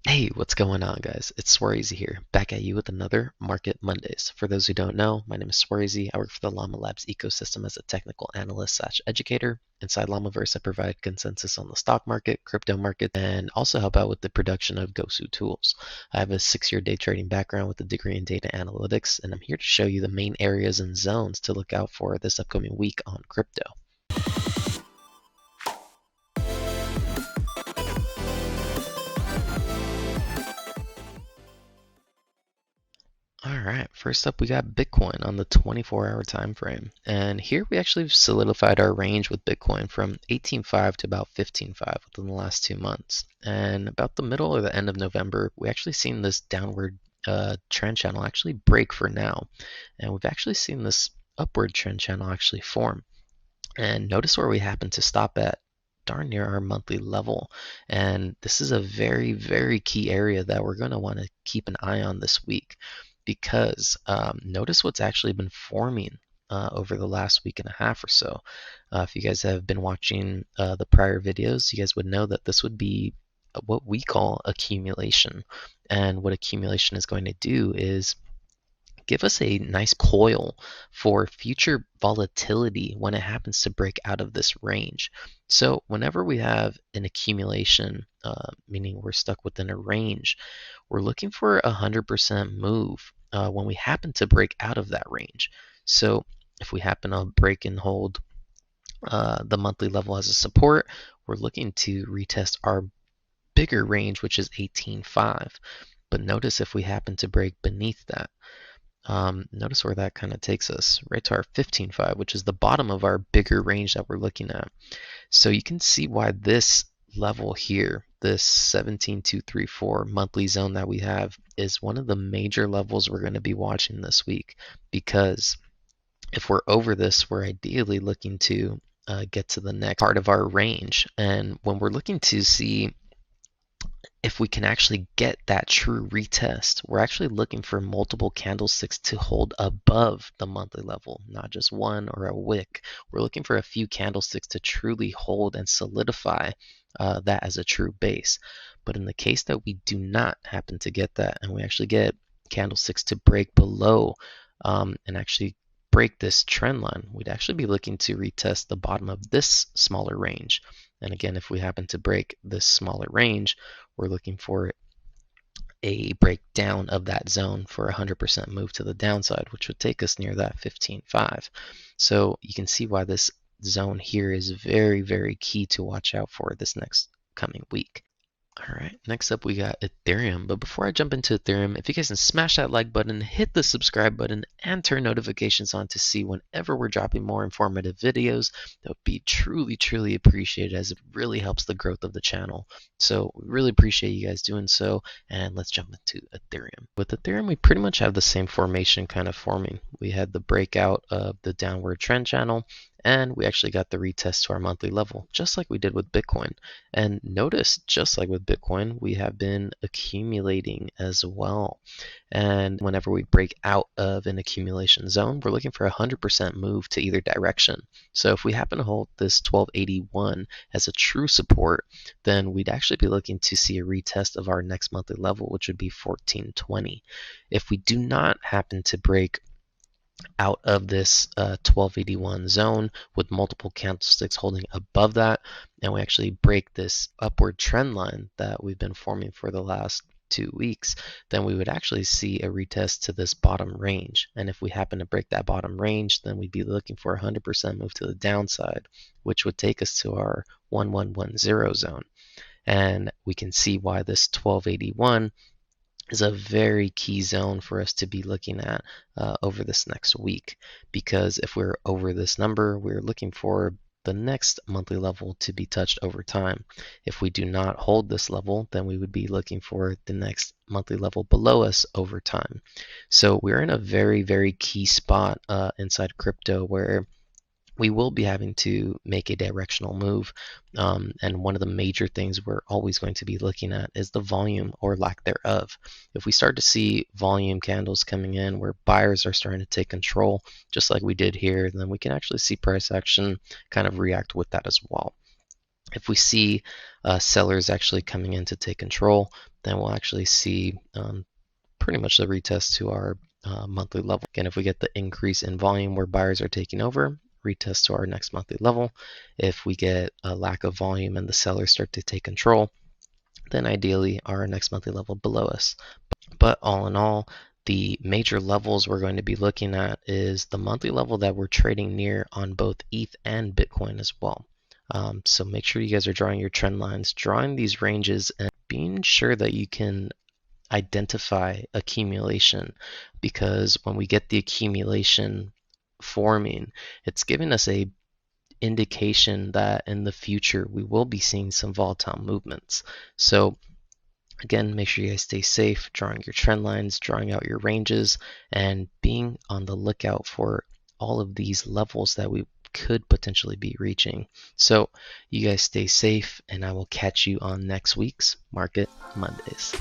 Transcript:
Hey, what's going on, guys? It's Suareezy here, back at you with another Market Mondays. For those who don't know, my name is Suareezy. I work for the Llama Labs ecosystem as a technical analyst slash educator. Inside Llamaverse, I provide consensus on the stock market, crypto market, and also help out with the production of Gosu tools. I have a 6-year day trading background with a degree in data analytics, and I'm here to show you the main areas and zones to look out for this upcoming week on crypto. All right, first up we got Bitcoin on the 24-hour time frame. And here we actually solidified our range with Bitcoin from 18.5 to about 15.5 within the last 2 months. And about the middle or the end of November, we actually seen this downward trend channel actually break for now. And we've actually seen this upward trend channel actually form. And notice where we happen to stop at darn near our monthly level. And this is a very, very key area that we're going to want to keep an eye on this week because notice what's actually been forming over the last week and a half or so. If you guys have been watching the prior videos, you guys would know that this would be what we call accumulation. And what accumulation is going to do is give us a nice coil for future volatility when it happens to break out of this range. So whenever we have an accumulation, meaning we're stuck within a range, we're looking for a 100% move when we happen to break out of that range. So if we happen to break and hold the monthly level as a support, we're looking to retest our bigger range, which is 18.5. But notice if we happen to break beneath that, notice where that kind of takes us, right to our 15.5, which is the bottom of our bigger range that we're looking at. So you can see why this level here, this 17,234 monthly zone that we have, is one of the major levels we're going to be watching this week. Because if we're over this, we're ideally looking to get to the next part of our range. And when we're looking to see if we can actually get that true retest, we're actually looking for multiple candlesticks to hold above the monthly level, not just one or a wick. We're looking for a few candlesticks to truly hold and solidify that as a true base. But in the case that we do not happen to get that, and we actually get candlesticks to break below and actually break this trend line, we'd actually be looking to retest the bottom of this smaller range. And again, if we happen to break this smaller range, we're looking for a breakdown of that zone for a 100% move to the downside, which would take us near that 15.5. So you can see why this zone here is very, very key to watch out for this next coming week. All right, next up we got Ethereum. But before I jump into Ethereum, if you guys can smash that like button, hit the subscribe button, and turn notifications on to see whenever we're dropping more informative videos, that would be truly, truly appreciated as it really helps the growth of the channel. So we really appreciate you guys doing so, and let's jump into Ethereum. With Ethereum, we pretty much have the same formation kind of forming. We had the breakout of the downward trend channel, and we actually got the retest to our monthly level, just like we did with Bitcoin. And notice, just like with Bitcoin, we have been accumulating as well. And whenever we break out of an accumulation zone, we're looking for a 100% move to either direction. So if we happen to hold this 1281 as a true support, then we'd actually be looking to see a retest of our next monthly level, which would be 1420. If we do not happen to break out of this 1281 zone with multiple candlesticks holding above that, and we actually break this upward trend line that we've been forming for the last 2 weeks, then we would actually see a retest to this bottom range. And if we happen to break that bottom range, then we'd be looking for a 100% move to the downside, which would take us to our 1110 zone. And we can see why this 1281 is a very key zone for us to be looking at over this next week, because if we're over this number, we're looking for the next monthly level to be touched over time. If we do not hold this level, then we would be looking for the next monthly level below us over time. So we're in a very, very key spot inside crypto where we will be having to make a directional move. And one of the major things we're always going to be looking at is the volume or lack thereof. If we start to see volume candles coming in where buyers are starting to take control, just like we did here, then we can actually see price action kind of react with that as well. If we see sellers actually coming in to take control, then we'll actually see pretty much the retest to our monthly level. Again, if we get the increase in volume where buyers are taking over, retest to our next monthly level. If we get a lack of volume and the sellers start to take control, then ideally our next monthly level below us. But all in all, the major levels we're going to be looking at is the monthly level that we're trading near on both ETH and Bitcoin as well. So make sure you guys are drawing your trend lines, drawing these ranges, and being sure that you can identify accumulation, because when we get the accumulation forming, it's giving us a indication that in the future we will be seeing some volatile movements. So again, make sure you guys stay safe, drawing your trend lines, drawing out your ranges, and being on the lookout for all of these levels that we could potentially be reaching. So you guys stay safe, and I will catch you on next week's Market Mondays.